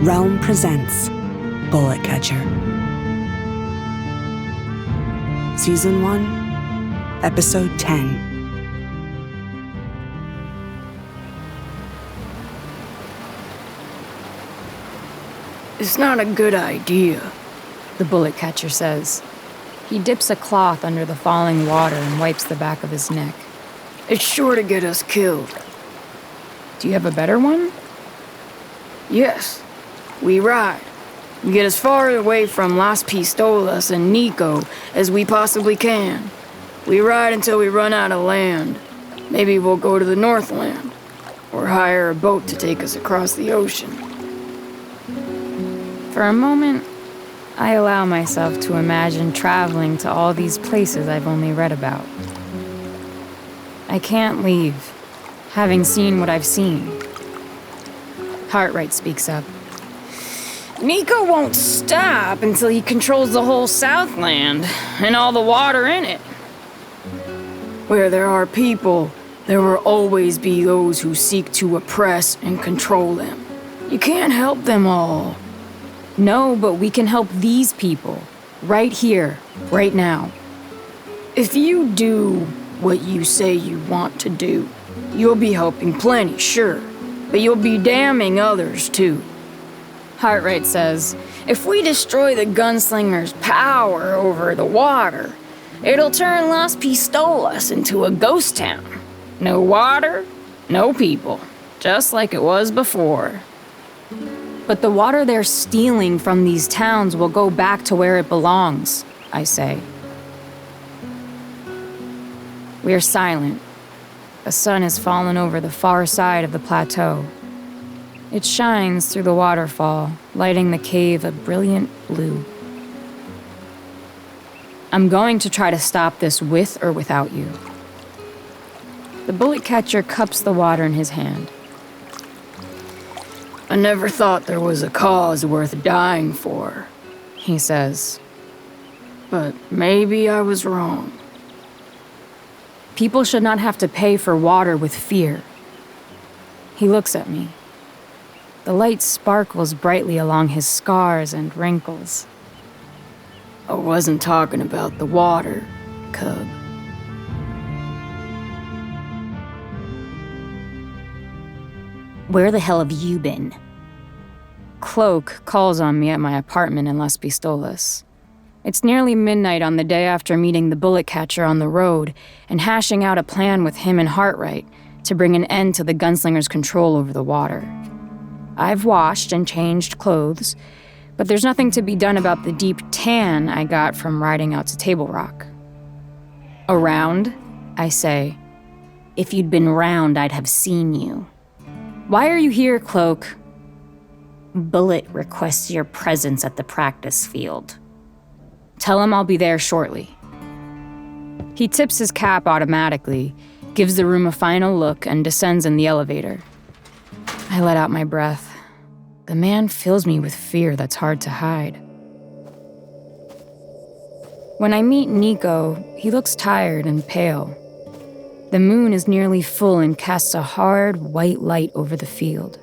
Realm presents Bullet Catcher. Season 1, Episode 10. It's not a good idea, the bullet catcher says. He dips a cloth under the falling water and wipes the back of his neck. It's sure to get us killed. Do you have a better one? Yes. We ride. We get as far away from Las Pistolas and Nico as we possibly can. We ride until we run out of land. Maybe we'll go to the Northland, or hire a boat to take us across the ocean. For a moment, I allow myself to imagine traveling to all these places I've only read about. I can't leave, having seen what I've seen. Hartright speaks up. Nico won't stop until he controls the whole Southland and all the water in it. Where there are people, there will always be those who seek to oppress and control them. You can't help them all. No, but we can help these people, right here, right now. If you do what you say you want to do, you'll be helping plenty, sure, but you'll be damning others too. Hartright says, if we destroy the gunslinger's power over the water, it'll turn Las Pistolas into a ghost town. No water, no people, just like it was before. But the water they're stealing from these towns will go back to where it belongs, I say. We are silent. The sun has fallen over the far side of the plateau. It shines through the waterfall, lighting the cave a brilliant blue. I'm going to try to stop this with or without you. The bullet catcher cups the water in his hand. I never thought there was a cause worth dying for, he says. But maybe I was wrong. People should not have to pay for water with fear. He looks at me. The light sparkles brightly along his scars and wrinkles. I wasn't talking about the water, cub. Where the hell have you been? Cloak calls on me at my apartment in Las Pistolas. It's nearly midnight on the day after meeting the bullet catcher on the road and hashing out a plan with him and Hartright to bring an end to the gunslinger's control over the water. I've washed and changed clothes, but there's nothing to be done about the deep tan I got from riding out to Table Rock. Around, I say. If you'd been round, I'd have seen you. Why are you here, Cloak? Bullet requests your presence at the practice field. Tell him I'll be there shortly. He tips his cap automatically, gives the room a final look, and descends in the elevator. I let out my breath. The man fills me with fear that's hard to hide. When I meet Nico, he looks tired and pale. The moon is nearly full and casts a hard, white light over the field.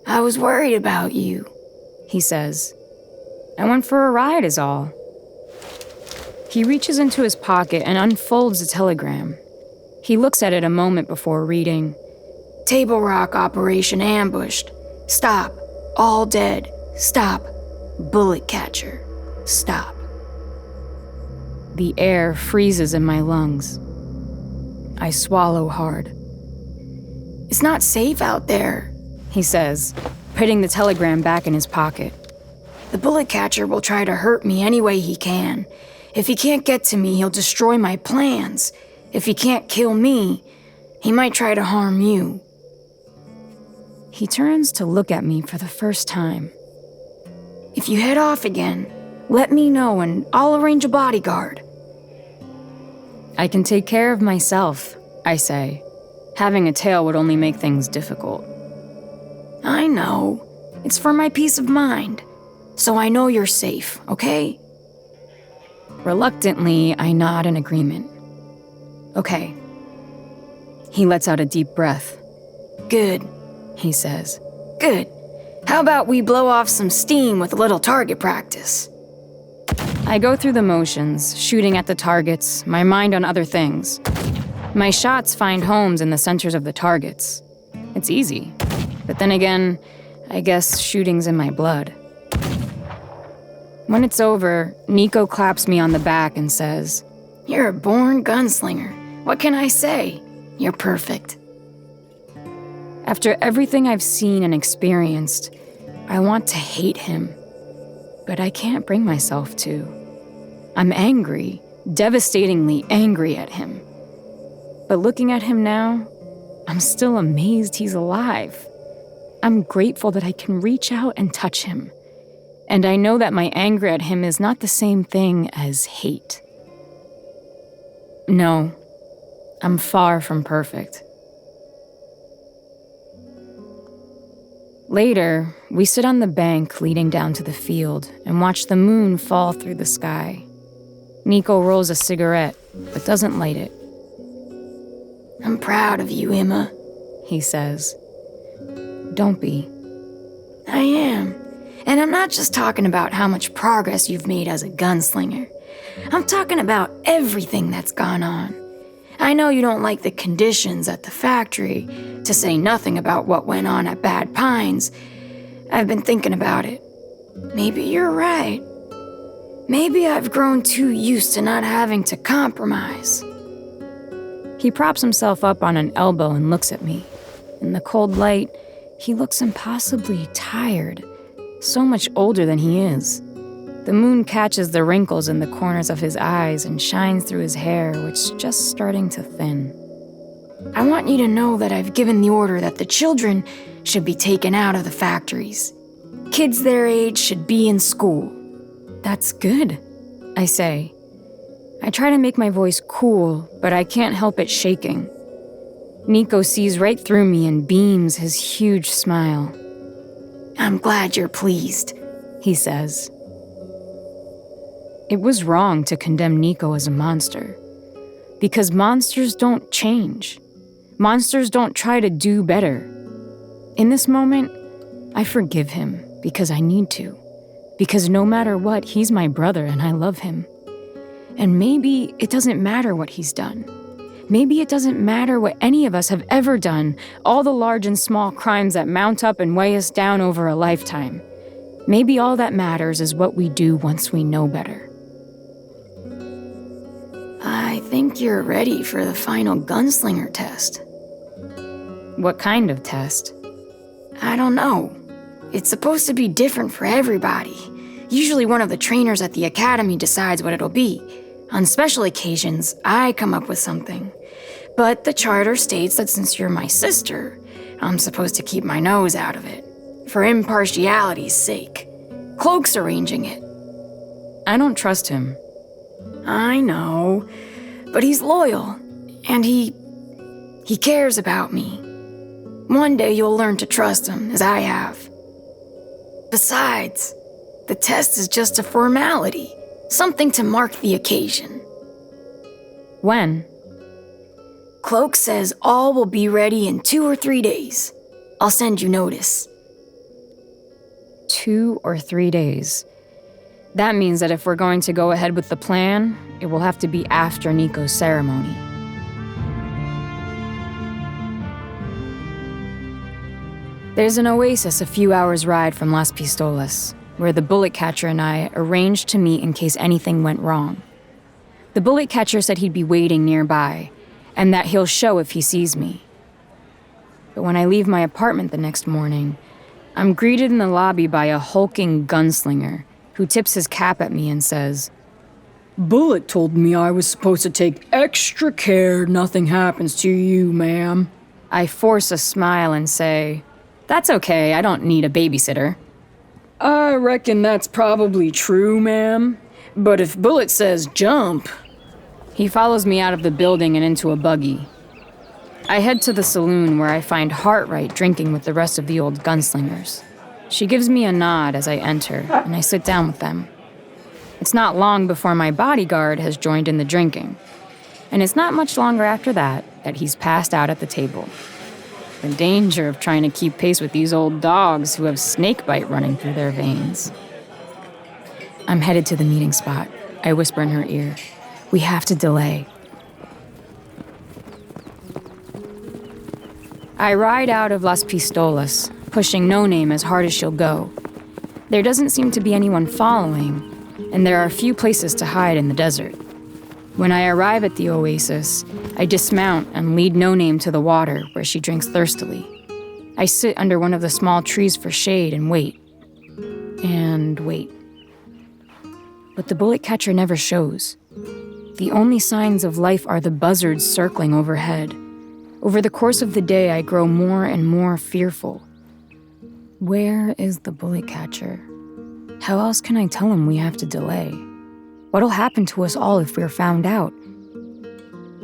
I was worried about you, he says. I went for a ride is all. He reaches into his pocket and unfolds a telegram. He looks at it a moment before reading, Table Rock operation ambushed. Stop. All dead. Stop. Bullet catcher. Stop. The air freezes in my lungs. I swallow hard. It's not safe out there, he says, putting the telegram back in his pocket. The bullet catcher will try to hurt me any way he can. If he can't get to me, he'll destroy my plans. If he can't kill me, he might try to harm you. He turns to look at me for the first time. If you head off again, let me know and I'll arrange a bodyguard. I can take care of myself, I say. Having a tail would only make things difficult. I know. It's for my peace of mind. So I know you're safe, okay? Reluctantly, I nod in agreement. Okay. He lets out a deep breath. Good, he says. Good. How about we blow off some steam with a little target practice? I go through the motions, shooting at the targets, my mind on other things. My shots find homes in the centers of the targets. It's easy. But then again, I guess shooting's in my blood. When it's over, Nico claps me on the back and says, "You're a born gunslinger. What can I say? You're perfect." After everything I've seen and experienced, I want to hate him, but I can't bring myself to. I'm angry, devastatingly angry at him. But looking at him now, I'm still amazed he's alive. I'm grateful that I can reach out and touch him. And I know that my anger at him is not the same thing as hate. No, I'm far from perfect. Later, we sit on the bank leading down to the field and watch the moon fall through the sky. Nico rolls a cigarette, but doesn't light it. "I'm proud of you, Imma," he says. "Don't be." "I am. And I'm not just talking about how much progress you've made as a gunslinger. I'm talking about everything that's gone on. I know you don't like the conditions at the factory, to say nothing about what went on at Bad Pines. I've been thinking about it. Maybe you're right. Maybe I've grown too used to not having to compromise." He props himself up on an elbow and looks at me. In the cold light, he looks impossibly tired, so much older than he is. The moon catches the wrinkles in the corners of his eyes and shines through his hair, which is just starting to thin. "I want you to know that I've given the order that the children should be taken out of the factories. Kids their age should be in school." "That's good," I say. I try to make my voice cool, but I can't help it shaking. Nico sees right through me and beams his huge smile. "I'm glad you're pleased," he says. It was wrong to condemn Nico as a monster, because monsters don't change. Monsters don't try to do better. In this moment, I forgive him because I need to, because no matter what, he's my brother and I love him. And maybe it doesn't matter what he's done. Maybe it doesn't matter what any of us have ever done, all the large and small crimes that mount up and weigh us down over a lifetime. Maybe all that matters is what we do once we know better. "I think you're ready for the final gunslinger test." "What kind of test?" "I don't know. It's supposed to be different for everybody. Usually one of the trainers at the academy decides what it'll be. On special occasions, I come up with something. But the charter states that since you're my sister, I'm supposed to keep my nose out of it, for impartiality's sake. Cloak's arranging it." "I don't trust him." "I know, but he's loyal, and he cares about me. One day you'll learn to trust him, as I have. Besides, the test is just a formality, something to mark the occasion." "When?" "Cloak says all will be ready in 2 or 3 days. I'll send you notice." 2 or 3 days. That means that if we're going to go ahead with the plan, it will have to be after Nico's ceremony. There's an oasis a few hours' ride from Las Pistolas, where the bullet catcher and I arranged to meet in case anything went wrong. The bullet catcher said he'd be waiting nearby, and that he'll show if he sees me. But when I leave my apartment the next morning, I'm greeted in the lobby by a hulking gunslinger who tips his cap at me and says, "Bullet told me I was supposed to take extra care nothing happens to you, ma'am." I force a smile and say, "That's okay, I don't need a babysitter." "I reckon that's probably true, ma'am. But if Bullet says jump..." He follows me out of the building and into a buggy. I head to the saloon where I find Hartright drinking with the rest of the old gunslingers. She gives me a nod as I enter, and I sit down with them. It's not long before my bodyguard has joined in the drinking, and it's not much longer after that he's passed out at the table. The danger of trying to keep pace with these old dogs who have snakebite running through their veins. I'm headed to the meeting spot. I whisper in her ear. We have to delay. I ride out of Las Pistolas, pushing No Name as hard as she'll go. There doesn't seem to be anyone following, and there are few places to hide in the desert. When I arrive at the oasis, I dismount and lead No Name to the water where she drinks thirstily. I sit under one of the small trees for shade and wait. And wait. But the bullet catcher never shows. The only signs of life are the buzzards circling overhead. Over the course of the day, I grow more and more fearful. Where is the bullet catcher? How else can I tell him we have to delay? What'll happen to us all if we're found out?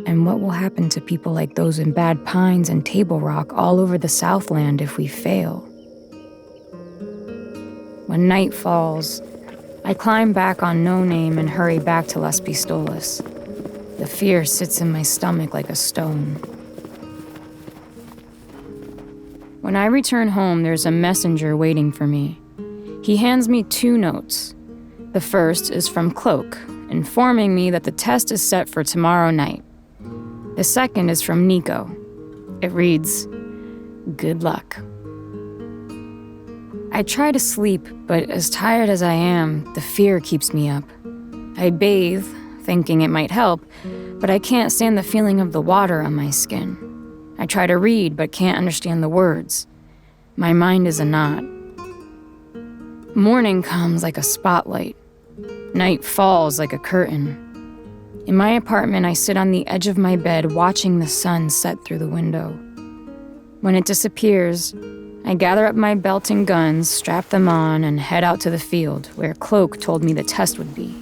And what will happen to people like those in Bad Pines and Table Rock all over the Southland if we fail? When night falls, I climb back on No Name and hurry back to Las Pistolas. The fear sits in my stomach like a stone. When I return home, there's a messenger waiting for me. He hands me 2 notes. The first is from Cloak, informing me that the test is set for tomorrow night. The second is from Nico. It reads, "Good luck." I try to sleep, but as tired as I am, the fear keeps me up. I bathe, thinking it might help, but I can't stand the feeling of the water on my skin. I try to read, but can't understand the words. My mind is a knot. Morning comes like a spotlight. Night falls like a curtain. In my apartment, I sit on the edge of my bed watching the sun set through the window. When it disappears, I gather up my belt and guns, strap them on, and head out to the field where Cloak told me the test would be.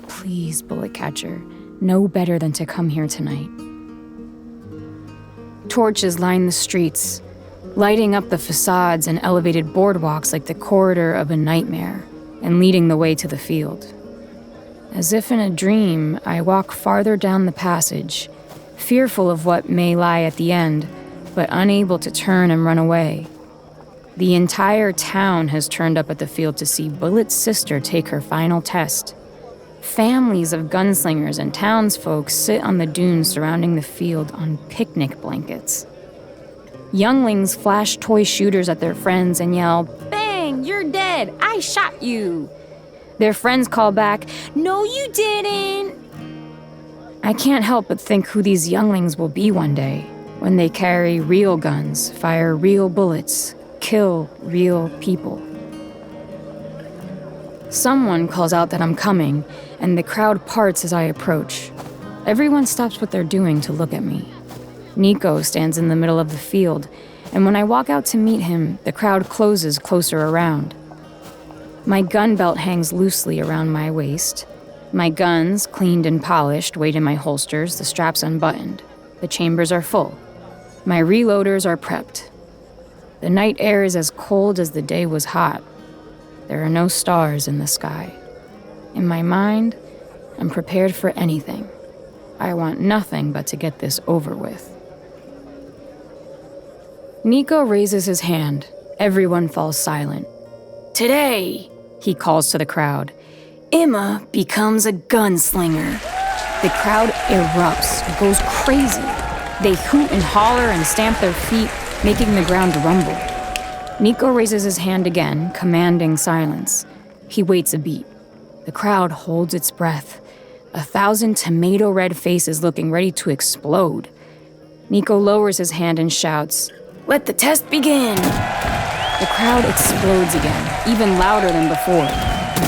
Please, bullet catcher, know better than to come here tonight. Torches line the streets, lighting up the facades and elevated boardwalks like the corridor of a nightmare, and leading the way to the field. As if in a dream, I walk farther down the passage, fearful of what may lie at the end, but unable to turn and run away. The entire town has turned up at the field to see Bullet's sister take her final test. Families of gunslingers and townsfolk sit on the dunes surrounding the field on picnic blankets. Younglings flash toy shooters at their friends and yell, "Bang, you're dead, I shot you." Their friends call back, "No, you didn't." I can't help but think who these younglings will be one day, when they carry real guns, fire real bullets, kill real people. Someone calls out that I'm coming, and the crowd parts as I approach. Everyone stops what they're doing to look at me. Nico stands in the middle of the field, and when I walk out to meet him, the crowd closes closer around. My gun belt hangs loosely around my waist. My guns, cleaned and polished, wait in my holsters, the straps unbuttoned. The chambers are full. My reloaders are prepped. The night air is as cold as the day was hot. There are no stars in the sky. In my mind, I'm prepared for anything. I want nothing but to get this over with. Nico raises his hand. Everyone falls silent. Today, He calls to the crowd. Imma becomes a gunslinger. The crowd erupts, goes crazy. They hoot and holler and stamp their feet, making the ground rumble. Nico raises his hand again, commanding silence. He waits a beat. The crowd holds its breath. 1,000 tomato-red faces looking ready to explode. Nico lowers his hand and shouts, Let the test begin. The crowd explodes again, even louder than before.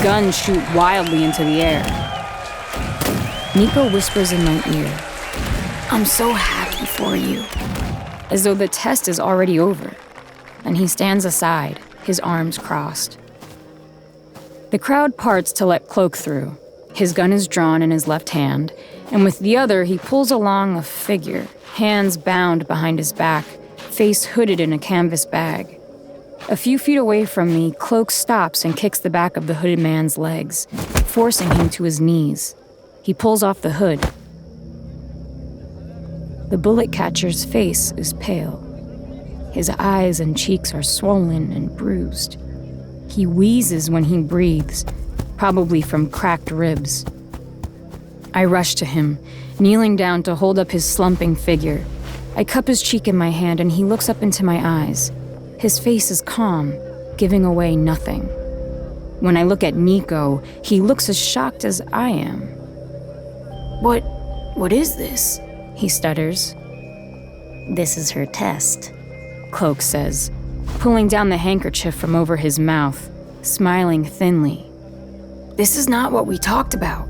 Guns shoot wildly into the air. Nico whispers in my ear, I'm so happy for you. as though the test is already over, and he stands aside, his arms crossed. The crowd parts to let Cloak through. His gun is drawn in his left hand, and with the other he pulls along a figure, hands bound behind his back, face hooded in a canvas bag. A few feet away from me, Cloak stops and kicks the back of the hooded man's legs, forcing him to his knees. He pulls off the hood. The bullet catcher's face is pale. His eyes and cheeks are swollen and bruised. He wheezes when he breathes, probably from cracked ribs. I rush to him, kneeling down to hold up his slumping figure. I cup his cheek in my hand and he looks up into my eyes. His face is calm, giving away nothing. When I look at Nico, he looks as shocked as I am. What is this? He stutters. This is her test, Cloak says, pulling down the handkerchief from over his mouth, smiling thinly. This is not what we talked about.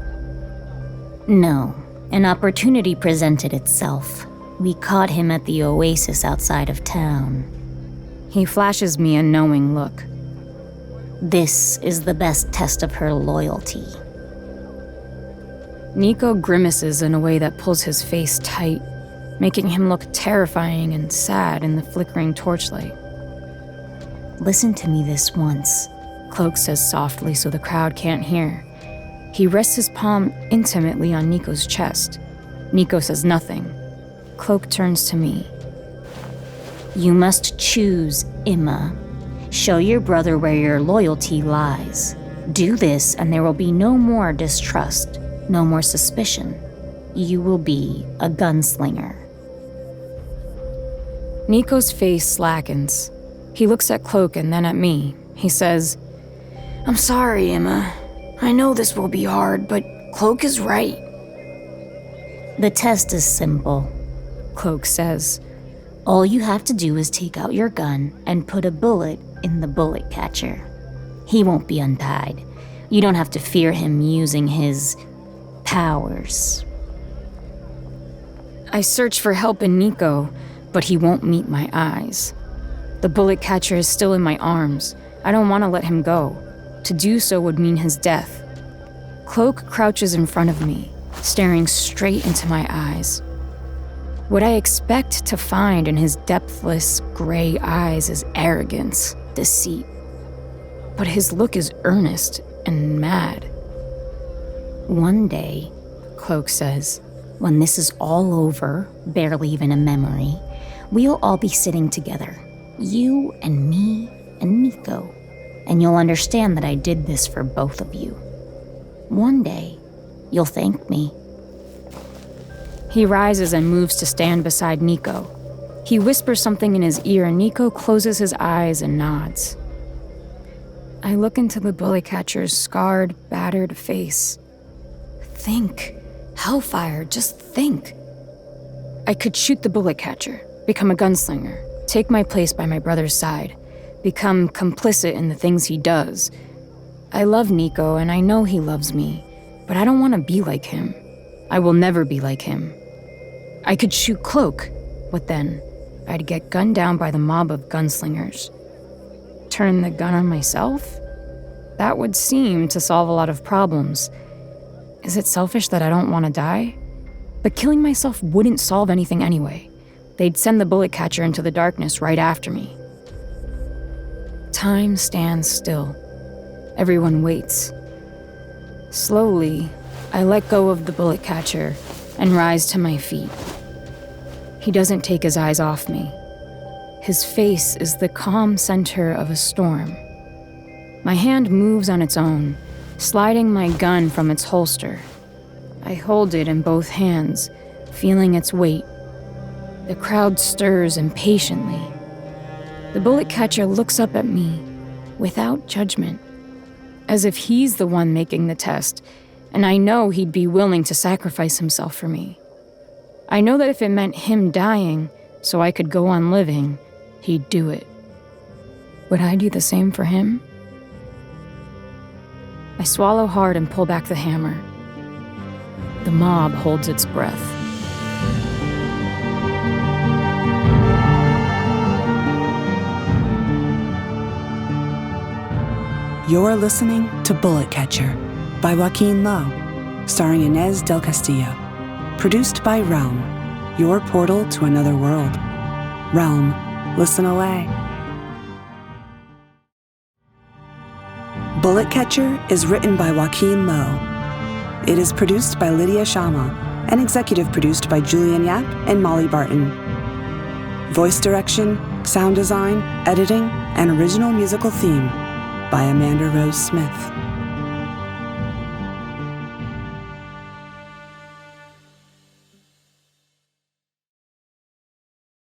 No, an opportunity presented itself. We caught him at the oasis outside of town. He flashes me a knowing look. This is the best test of her loyalty. Nico grimaces in a way that pulls his face tight, making him look terrifying and sad in the flickering torchlight. Listen to me this once, Cloak says softly so the crowd can't hear. He rests his palm intimately on Nico's chest. Nico says nothing. Cloak turns to me. You must choose, Imma. Show your brother where your loyalty lies. Do this and there will be no more distrust, no more suspicion. You will be a gunslinger. Nico's face slackens. He looks at Cloak and then at me. He says, I'm sorry, Imma. I know this will be hard, but Cloak is right. The test is simple, Cloak says. All you have to do is take out your gun and put a bullet in the bullet catcher. He won't be untied. You don't have to fear him using his powers. I search for help in Nico, but he won't meet my eyes. The bullet catcher is still in my arms. I don't want to let him go. To do so would mean his death. Cloak crouches in front of me, staring straight into my eyes. What I expect to find in his depthless, gray eyes is arrogance, deceit. But his look is earnest and mad. One day, Cloak says, when this is all over, barely even a memory, we'll all be sitting together. You and me and Nico. And you'll understand that I did this for both of you. One day, you'll thank me. He rises and moves to stand beside Nico. He whispers something in his ear and Nico closes his eyes and nods. I look into the bullet catcher's scarred, battered face. Think. Hellfire, just think. I could shoot the bullet catcher, become a gunslinger, take my place by my brother's side, become complicit in the things he does. I love Nico and I know he loves me, but I don't want to be like him. I will never be like him. I could shoot Cloak. What then? I'd get gunned down by the mob of gunslingers. Turn the gun on myself? That would seem to solve a lot of problems. Is it selfish that I don't want to die? But killing myself wouldn't solve anything anyway. They'd send the bullet catcher into the darkness right after me. Time stands still. Everyone waits. Slowly, I let go of the bullet catcher and rise to my feet. He doesn't take his eyes off me. His face is the calm center of a storm. My hand moves on its own, sliding my gun from its holster. I hold it in both hands, feeling its weight. The crowd stirs impatiently. The bullet catcher looks up at me without judgment, as if he's the one making the test, and I know he'd be willing to sacrifice himself for me. I know that if it meant him dying so I could go on living, he'd do it. Would I do the same for him? I swallow hard and pull back the hammer. The mob holds its breath. You're listening to Bullet Catcher by Joaquin Lowe, starring Inez del Castillo. Produced by Realm, your portal to another world. Realm, listen away. Bullet Catcher is written by Joaquin Lowe. It is produced by Lydia Shama and executive produced by Julian Yap and Molly Barton. Voice direction, Sound design, editing, and original musical theme by Amanda Rose Smith.